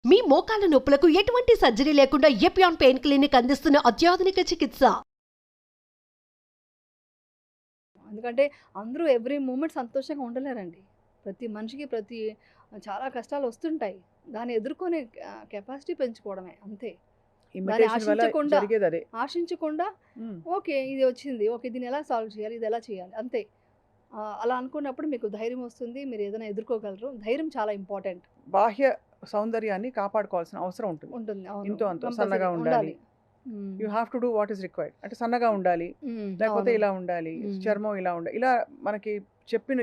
మీ మోకాల నొప్పులకు ఎటువంటి సర్జరీ లేకుండా ఎపియాన్ పెయిన్ క్లినిక్ అందిస్తున్న అత్యాధునిక చికిత్స. ఎందుకంటే అందరూ ఎవ్రీ మూమెంట్ సంతోషంగా ఉండలేరండి. ప్రతి మనిషికి చాలా కష్టాలు వస్తుంటాయి. దాన్ని ఎదుర్కొనే కెపాసిటీ పెంచుకోవడమే అంతే. దాన్ని ఇమిటేషన్ వల్ల ఆశించకుండా జరిగేదదే. ఆశించకుండా హ్మ్. ఓకే. ఇది వచ్చింది. ఓకే. దీన్ని ఎలా సాల్వ్ చేయాలి? ఇది ఎలా చేయాలి? అంతే. అలా అనుకున్నప్పుడు మీకు ధైర్యం వస్తుంది. మీరు ఏదైనా ఎదుర్కోగలరు. ధైర్యం చాలా ఇంపార్టెంట్ బాహ్య సౌందర్యాన్ని కాపాడుకోవాల్సిన అవసరం ఉంటుంది. ఉంటుంది. అవును. ఇంతో అంతో కంపల్సరీ సన్నగా ఉండాలి. హ్మ్. You have to do what is required. అంటే సన్నగా ఉండాలి, లేకపోతే అవును. ఇలా ఉండాలి, చర్మం ఇలా ఉండాలి. ఇలా మనకి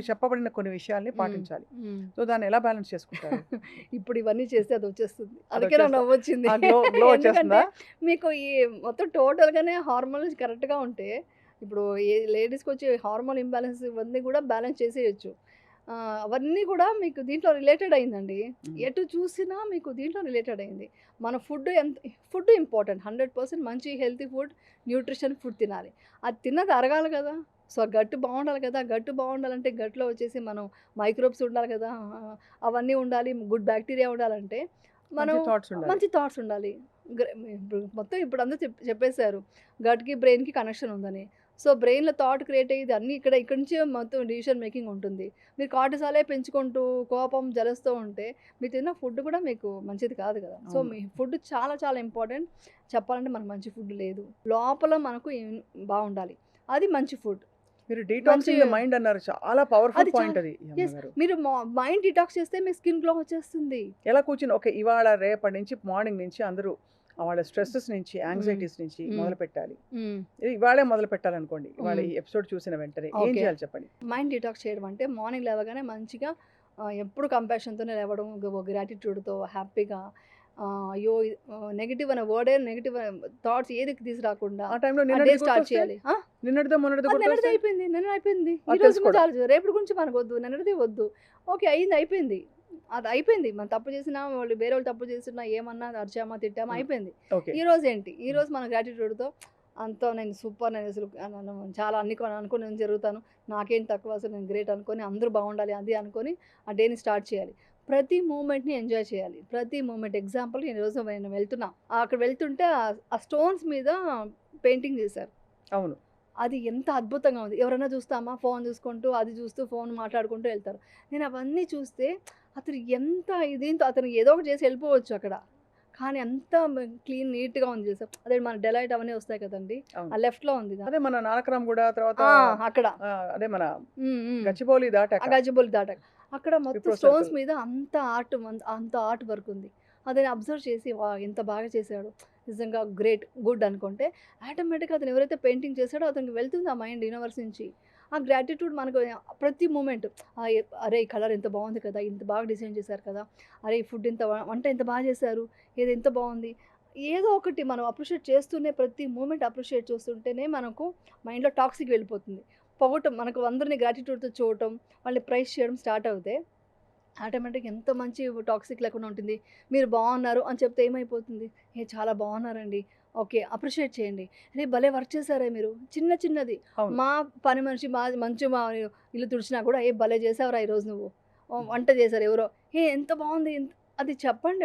చెప్పబడిన కొన్ని విషయాల్ని పాటించాలి. సో దాన్ని ఎలా బ్యాలెన్స్ చేసుకుంటారు? ఇప్పుడు ఇవన్నీ చేస్తే అది వచ్చేస్తుంది. అది అందుకే నాకు వచ్చేస్తా నవ్వొచ్చింది. ఆ గ్లో గ్లో ఎందుకంటే వచ్చేస్తుందా? మీకు ఈ మొత్తం టోటల్‌గానే హార్మోన్స్ కరెక్ట్‌గా ఉంటే, ఇప్పుడు లేడీస్‌కి వచ్చే హార్మోన్ ఇంబాలెన్స్ ఇవన్నీ కూడా బ్యాలెన్స్ చేసేయొచ్చు. అవన్నీ కూడా మీకు దీంట్లో రిలేటెడ్ అయిందండి. హ్మ్. ఎటు చూసినా మీకు దీంట్లో రిలేటెడ్ అయింది. మన ఫుడ్ ఇంపార్టెంట్. 100% మంచి హెల్తీ ఫుడ్, న్యూట్రిషన్ ఫుడ్ తినాలి. అది తిన్నది అరగాలి కదా! సో, గట్టు బావుండాలి కదా! గట్టు బావుండాలంటే గట్‌లో వచ్చేసి మనం మైక్రోబ్స్ ఉండాలి కదా! అవన్నీ ఉండాలి. గుడ్ బ్యాక్టీరియా ఉండాలంటే మనం మంచి థాట్స్ ఉండాలి. మంచి థాట్స్ ఉండాలి. ఇప్పుడు అందరూ చెప్పేసారు. గట్‌కి, బ్రెయిన్‌కి కనెక్షన్ ఉందని. సో, బ్రెయిన్‌లో థాట్ క్రియేట్ అయ్యేది అన్నీ ఇక్కడి నుంచే మొత్తం డెసిషన్ మేకింగ్ ఉంటుంది. మీరు కార్టిసాలే పెంచుకుంటూ కోపం, జలస్‌తో ఉంటే మీరు తిన్న ఫుడ్ కూడా మీకు మంచిది కాదు కదా! సో, అవును. మీ ఫుడ్ చాలా చాలా ఇంపార్టెంట్. చెప్పాలంటే మనకు మంచి ఫుడ్ లేదు. లోపల మనకు బావుండాలి. అది మంచి ఫుడ్. మీరు మంచి డీటాక్సింగ్ ద మైండ్ అన్నారు. చాలా పవర్ఫుల్ అది పాయింట్ చాలా అది ఈ యెస్. అమ్మగారు. మీరు మైండ్ డిటాక్స్ చేస్తే మీ స్కిన్ గ్లో వచ్చేస్తుంది. ఎలా కూర్చొని ఓకే ఇవాళ రేపటి నుంచి మార్నింగ్ నుంచి అందరూ వాళ్ళ స్ట్రెసెస్ నుంచి, హ్మ్. యాంగ్జైటీస్ నుంచి హ్మ్. మొదలు పెట్టాలి. హ్మ్. ఇవాళే మొదలు పెట్టాలనుకోండి. ఇవాళ హ్మ్. ఈ ఎపిసోడ్ చూసిన వెంటనే ఏం ఓకే. చేయాలి చెప్పండి? మైండ్ డిటాక్స్ చేయడం అంటే మార్నింగ్ లేవగానే మంచిగా ఎప్పుడు కంపాషన్‌తోనే లేవడం, గ్రాటిట్యూడ్‌తో హ్యాపీగా అయ్యో! నెగెటివ్ అనే వర్డే నెగెటివ్ థాట్స్ ఏది తీసుకురాకుండా ఆ టైంలో ఆ డే నిన్నటిది స్టార్ట్ గుర్తొస్తే? చేయాలి. నిన్నటిదో మొన్నటిదో అది నిన్నటిదే గుర్తొస్తే? అయిపోయింది. నిన్న అయిపోయింది. ఈ అది రోజు తెలుసు గురించి కూడా. ఆలోచించు. రేపటి గురించి మనకొద్దు. నిన్నటిది వద్దు. ఓకే. అయిపోయింది. అది అయిపోయింది. మనం తప్పు చేసినా, వేరే వాళ్ళు తప్పు చేసినా, ఏమన్నా అరిచామా, తిట్టామా హ్మ్. అయిపోయింది. ఓకే. ఈరోజేంటి? హ్మ్. ఈరోజు మన గ్రాటిట్యూడ్‌తో అంతా నేను సూపర్, నేను అసలు చాలా అనుకోని నేను జరుగుతాను. నాకేం తక్కువ, అసలు నేను గ్రేట్ అనుకోని అందరూ బాగుండాలి అది అనుకోని ఆ డేని స్టార్ట్ చేయాలి. ప్రతి మూమెంట్‌ని ఎంజాయ్ చేయాలి. ప్రతి మూమెంట్ ఎగ్జాంపుల్‌గా ఈరోజు నేను వెళ్తున్నా. అక్కడ వెళ్తుంటే ఆ స్టోన్స్ మీద పెయింటింగ్ చేశారు. అవును. అది ఎంత అద్భుతంగా ఉంది. ఎవరైనా చూస్తామా ఫోన్ చూసుకుంటూ, అది చూస్తూ ఫోన్ మాట్లాడుకుంటూ ఎళ్తారు. నేను అవన్నీ చూస్తే అతను ఎంత దీంతో అతను ఏదో ఒకటి చేసి వెళ్ళిపోవచ్చు అక్కడ. కానీ అంత క్లీన్ నీట్‌గా ఉంది చేసాం. అదే మన డెలైట్ అవన్నీ వస్తాయి కదండీ! అవును. ఆ లెఫ్ట్‌లో ఉంది. అదే మన నానక్రామ్‌గూడ తర్వాత అక్కడ. అదే మన హ్మ్. హ్మ్. గచ్చిబౌలి ఆ దాటాక గచ్చిబౌలి దాటాక. అక్కడ మొత్తం విప్రో స్టోన్స్ సర్కిల్. మీద అంత ఆర్ట్ వర్క్ ఉంది. అదని అబ్జర్వ్ చేసి ఎంత బాగా చేశాడు. నిజంగా గ్రేట్, గుడ్ అనుకుంటే ఆటోమేటిక్‌గా అతను ఎవరైతే పెయింటింగ్ చేసాడో అతనికి వెళ్తుంది ఆ మైండ్ యూనివర్స్ నుంచి. ఆ గ్రాటిట్యూడ్ మనకు ప్రతి మూమెంట్ అరే! ఈ కలర్ ఎంత బాగుంది కదా! ఇంత బాగా డిజైన్ చేశారు కదా! అరే! ఈ ఫుడ్ వంట ఎంత బాగా చేశారు. ఇది ఎంత బాగుంది. ఏదో ఒకటి మనం అప్రిషియేట్ చేస్తూనే ప్రతి మూమెంట్ అప్రిషియేట్ చేస్తుంటేనే మనకు మైండ్‌లో టాక్సిక్ వెళ్ళిపోతుంది. మనకు అందరిని గ్రాటిట్యూడ్‌తో చూడటం, వాళ్ళని ప్రైజ్ చేయడం స్టార్ట్ అవుతే ఆటోమేటిక్‌గా ఎంత మంచి టాక్సిక్ లేకుండా ఉంటుంది. మీరు బాగున్నారు అని చెప్తే ఏమైపోతుంది? చాలా బాగున్నారండి. ఓకే. అప్రిషియేట్ చేయండి. అరే! భలే వర్క్ చేశారే మీరు. చిన్నది అవును. మా పని మనిషి మా ఇల్లు తుడిచినా కూడా భలే చేసావురా ఈరోజు నువ్వు. వంట చేశారు ఎవరో. ఎంత బాగుంది. అది చెప్పండి.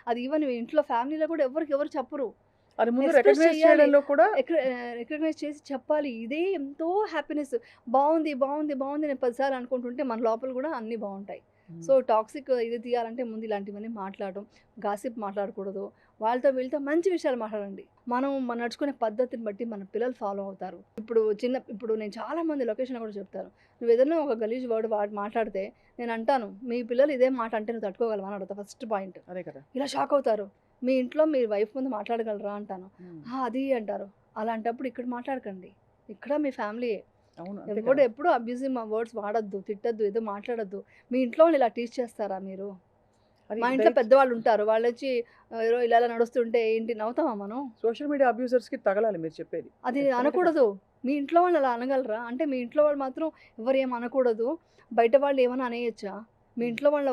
అది ఈవెన్ ఇంట్లో ఫ్యామిలీలో కూడా ఎవరు చెప్పరు. అది ముందు ఎక్స్‌ప్రెస్ రికగ్నైజ్ చేయాలి. చేయడంలో కూడా రికగ్నైజ్ చేసి చెప్పాలి. ఇదే ఎంతో హ్యాపీనెస్. బావుంది నేను 10 సార్లు అనుకుంటుంటే మన లోపల గూడా అన్నీ బావుంటాయి. హ్మ్. సో, టాక్సిక్ ఇది తీయాలంటే ముందు ఇలాంటివన్నీ మాట్లాడడం, గాసిప్ మాట్లాడకూడదు. వీళ్ళతో మంచి విషయాలు మాట్లాడండి. మనం నడుచుకునే పద్ధతిని బట్టి మన పిల్లలు ఫాలో అవుతారు. ఇప్పుడు నేను చాలా మంది లొకేషన్ కూడా చెప్తాను. నువ్వేదైనా ఒక గలీజ్ వర్డ్ మాట్లాడితే నేనంటాను, మీ పిల్లలు ఇదే మాట అంటే నువ్వు తట్టుకోగలవా అని అడుగుతా ఫస్ట్ పాయింట్. అదే కదా! ఇలా షాక్ అవుతారు. మీ ఇంట్లో మీ వైఫ్ ముందు మాట్లాడగలరా అంటాను. హ్మ్. అది అంటారు. అలాంటప్పుడు ఇక్కడ మాట్లాడకండి. ఇక్కడ మీ ఫ్యామిలీయే. అవును. అంతే కదా! ఎప్పుడు అబ్యూజివ్ వర్డ్స్ వాడొద్దు, తిట్టొద్దు, ఏదో మాట్లాడొద్దు. మీ ఇంట్లో వాళ్ళని ఇలా టీచ్ చేస్తారా మీరు? అది మా ఇంట్లో పెద్దవాళ్ళు ఉంటారు. వాళ్ళొచ్చి ఇలా నడుస్తుంటే ఏంటి నవ్వుతామా మనం? సోషల్ మీడియా అబ్యూజర్స్‌కి తగలాలి మీరు చెప్పేది. అది డెఫినెట్‌గా. అనకూడదు. మీ ఇంట్లో వాళ్ళు అలా అనగలరా? అంటే మీ ఇంట్లో వాళ్ళు మాత్రం ఎవరేం అనకూడదు. బయట వాళ్ళు ఏమన్నా అనేయొచ్చా? మీ హ్మ్. ఇంట్లో వాళ్ళ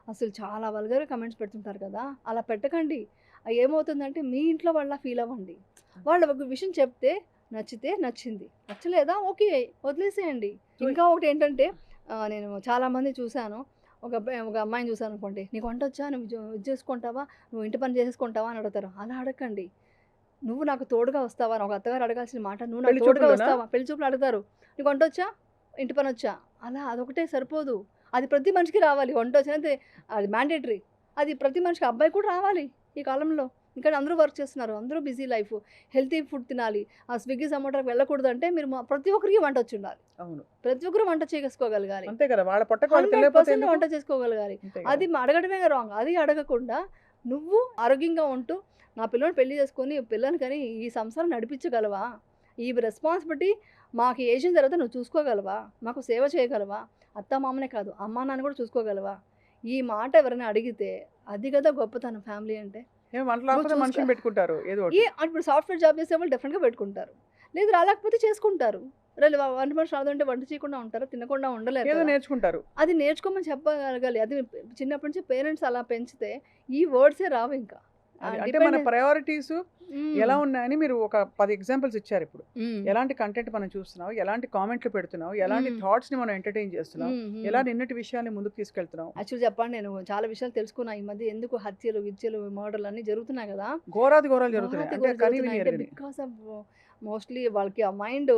అసలు చాలా వల్గర్ కామెంట్స్ పెడుతుంటారు కదా! అలా పెట్టకండి. ఏమవుతుందంటే మీ ఇంట్లో వాళ్ళలా ఫీల్ అవ్వండి. వాళ్ళు ఒక విషయం చెప్తే నచ్చితే నచ్చింది. నచ్చలేదా ఓకే. వదిలేసేయండి. సో ఇంకా ఒకటేంటంటే నేను చాలామంది చూసాను. ఒక అమ్మాయిని చూసాను అనుకోండి, నీకు వంట వచ్చా, నువ్వు ఇది చేసుకుంటావా, నువ్వు ఇంటి పని చేసేసుకుంటావా అని అడుగుతారు. అలా అడగండి. నువ్వు నాకు తోడుగా వస్తావా అని ఒక అత్తగారు అడగాల్సిన మాట, నువ్వు నాకు పెళ్లి తోడుగా చూపులోనా? వస్తావా, పెళ్లి చూపులు అడుగుతారు. నీకు వంట వచ్చా, ఇంటి పని వచ్చా, అలా అదొకటే సరిపోదు. అది ప్రతి మనిషికి రావాలి. వంట వచ్చినది అది మ్యాండేటరీ. అది ప్రతి మనిషికి, అబ్బాయి కూడా రావాలి ఈ కాలంలో. ఇక్కడ అందరూ వర్క్ చేస్తున్నారు, అందరూ బిజీ లైఫ్, హెల్తీ ఫుడ్ తినాలి. ఆ స్విగ్గీ జొమాటోకి వెళ్ళకూడదు అంటే మీరు ప్రతి ఒక్కరికి వంట వచ్చి ఉండాలి. అవును, ప్రతి ఒక్కరు వంట చేసుకోగలగాలి. అంతే కదా, వాళ్ళ పొట్టకు వాళ్ళు 100% తెలియకపోతే ఎందుకు? వంట చేసుకోగలగాలి. అంతే కదా. అది అడగడమే రాంగ్. అది అడగకుండా నువ్వు ఆరోగ్యంగా ఉంటూ నా పిల్లని పెళ్లి చేసుకొని పిల్లని కానీ ఈ సంసారం నడిపించగలవా, ఈ రెస్పాన్సిబిలిటీ మాకు ఏజ్ తర్వాత నువ్వు చూసుకోగలవా, మాకు సేవ చేయగలవా, అత్త మామనే కాదు అమ్మా నాన్న కూడా చూసుకోగలవా, ఈ మాట ఎవరైనా అడిగితే అది కదా గొప్పతనం ఫ్యామిలీ అంటే. ఏం వంట రాకపోతే చూసుకో. మనిషిని పెట్టుకుంటారు ఏదో ఏ ఒకటి. ఇప్పుడు సాఫ్ట్వేర్ జాబ్ చేసే వాళ్ళు డెఫినెట్గా పెట్టుకుంటారు, లేదు రాలేకపోతే చేసుకుంటారు. వంట మనిషి రాదంటే వంట చేయకుండా ఉంటారా, తినకుండా ఉండలేరు ఏదో కదా. నేర్చుకుంటారు. అది నేర్చుకోమని చెప్పగలగాలి. అది చిన్నప్పటి నుంచి పేరెంట్స్ అలా పెంచితే ఈ వర్డ్సే రావు ఇంకా. అంటే మన ప్రయారిటీస్ ఎలా ఉన్నాయని మీరు ఒక 10 ఎగ్జాంపుల్స్ ఇచ్చారు. ఇప్పుడు ఎలాంటి కంటెంట్ మనం చూస్తున్నాం, ఎలాంటి కామెంట్లు పెడుతున్నాం, ఎలాంటి థాట్స్ ని మనం ఎంటర్టైన్ చేస్తున్నాం, ఎలా నిన్నటి విషయాన్ని ముందుకు తీసుకెళ్తున్నాం. యాక్చువల్లీ చెప్పండి, నేను చాలా విషయాలు తెలుసుకున్నా ఈ మధ్య. ఎందుకు హత్యలు విద్యలు మర్డర్లు అన్నీ జరుగుతున్నాయి కదా, ఘోరాది ఘోరాలు జరుగుతున్నాయి. అంటే కని విని ఎరగని. బికాస్ ఆఫ్ మోస్ట్లీ వాళ్ళకి ఆ మైండ్,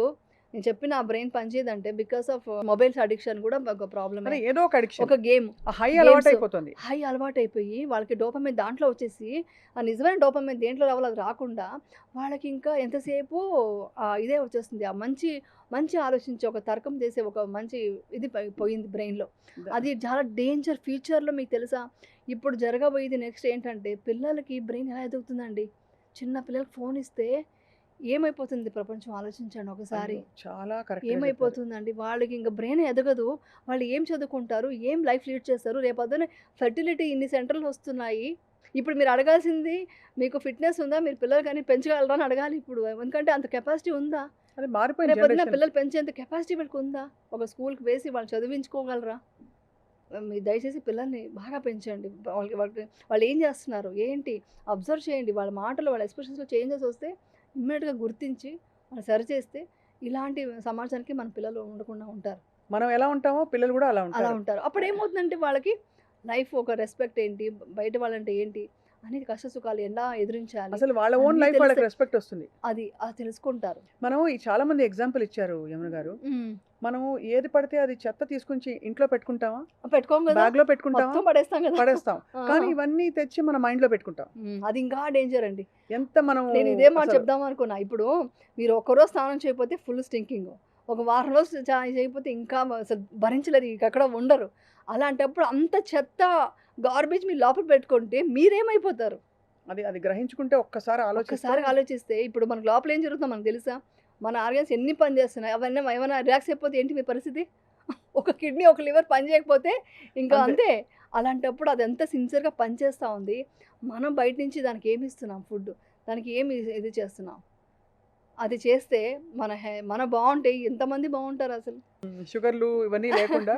నేను చెప్పిన ఆ బ్రెయిన్ పనిచేయదంటే బికాస్ ఆఫ్ మొబైల్స్ అడిక్షన్ కూడా ఒక ప్రాబ్లమ్. అరే ఏదో ఒక అడిక్షన్, ఒక గేమ్ హై అలవాటు అయిపోతుంది. హై అలవాటు అయిపోయి వాళ్ళకి డోపమైన్ దాంట్లో వచ్చేసి, ఆ నిజమైన డోపమైన్ దేంట్లో రావాలో అది రాకుండా వాళ్ళకి ఇంకా ఎంతసేపు ఇదే వచ్చేస్తుంది. ఆ మంచి మంచి ఆలోచించే ఒక తర్కం చేసే ఒక మంచి ఇది పోయింది బ్రెయిన్లో. అది చాలా డేంజర్. ఫ్యూచర్లో మీకు తెలుసా, ఇప్పుడు జరగబోయేది నెక్స్ట్ ఏంటంటే, పిల్లలకి బ్రెయిన్ ఎలా ఎదుగుతుందండి. చిన్న పిల్లలకి ఫోన్ ఇస్తే ఏమైపోతుంది ప్రపంచం, ఆలోచించండి ఒకసారి. అయ్యో, చాలా కరెక్ట్. ఏమైపోతుందండి వాళ్ళకి, ఇంకా బ్రెయిన్ ఎదగదు. వాళ్ళు ఏం చదువుకుంటారు, ఏం లైఫ్ లీడ్ చేస్తారు. రేపొద్దున ఫెర్టిలిటీ ఇన్ని సెంటర్లు వస్తున్నాయి. ఇప్పుడు మీరు అడగాల్సింది, మీకు ఫిట్నెస్ ఉందా, మీరు పిల్లలు కానీ పెంచగలరా అని అడగాలి ఇప్పుడు. ఎందుకంటే అంత కెపాసిటీ ఉందా, అది మారిపోయింది. రేపొద్దున generation. పిల్లలు పెంచేంత కెపాసిటీ వీళ్ళకి ఉందా, ఒక స్కూల్కి వేసి వాళ్ళు చదివించుకోగలరా. మీరు దయచేసి పిల్లల్ని బాగా పెంచండి. వాళ్ళు ఏం చేస్తున్నారు ఏంటి అబ్జర్వ్ చేయండి. వాళ్ళ మాటలు, వాళ్ళ ఎక్స్ప్రెషన్స్లో చేంజెస్ వస్తే ఇమ్మీడియట్గా గుర్తించి వాళ్ళు సరి చేస్తే ఇలాంటి సమాజానికి మన పిల్లలు ఉండకుండా ఉంటారు. మనం ఎలా ఉంటామో పిల్లలు కూడా అలా అలా ఉంటారు. ఉంటారు. అప్పుడు ఏమవుతుందంటే వాళ్ళకి లైఫ్ ఒక రెస్పెక్ట్ ఏంటి, బయట వాళ్ళంటే ఏంటి అనేది, కష్ట సుఖాలు ఎలా ఎదిరించాలి, అసలు వాళ్ళ ఓన్ అన్నీ లైఫ్ వాళ్ళకి తెలుస్తాయి. రెస్పెక్ట్ వస్తుంది. అది తెలుసుకుంటారు. మనం ఈ చాలా మంది ఎగ్జాంపుల్ ఇచ్చారు యమున గారు. మనము ఏది పడితే అది చెత్త తీసుకుని ఇంట్లో పెట్టుకుంటామా, పెట్టుకోం కదా, బ్యాగ్ లో పెట్టుకుంటామా, మొత్తం పడేస్తాం కదా, పడేస్తాం. కానీ ఇవన్నీ తెచ్చి మన మైండ్ లో పెట్టుకుంటాం. అది ఇంకా డేంజర్ అండి. ఎంత మనం నేను ఇదే మాట అసలు చెప్దాం అనుకున్నా. ఇప్పుడు మీరు ఒక్కరోజు స్నానం చేయకపోతే ఫుల్ స్టింకింగ్, ఒక వారం రోజులు చేయకపోతే ఇంకా అసలు భరించలేరు, ఇక్కడ ఉండరు. అలాంటప్పుడు అంత చెత్త గార్బేజ్ మీరు లోపల పెట్టుకుంటే మీరేమైపోతారు అది అది గ్రహించుకుంటే ఒక్కసారి ఒక్కసారి ఆలోచిస్తే. ఇప్పుడు మనకు లోపల ఏం జరుగుతుందో మనకు తెలుసా, మన ఆర్గన్స్ ఎన్ని పని చేస్తున్నాయి, అవన్నీ ఏమైనా రిలాక్స్ అయిపోతే ఏంటి మీ పరిస్థితి. ఒక కిడ్నీ ఒక లివర్ పని చేయకపోతే ఇంకా అంతే. అంతే. అలాంటప్పుడు అది ఎంత సిన్సియర్గా పనిచేస్తూ ఉంది. మనం బయట నుంచి దానికి ఏమి ఇస్తున్నాం, ఫుడ్, దానికి ఏమి ఇది చేస్తున్నాం. అది చేస్తే మన బాగుంటే ఎంతమంది బాగుంటారు అసలు. షుగర్లు ఇవన్నీ లేకుండా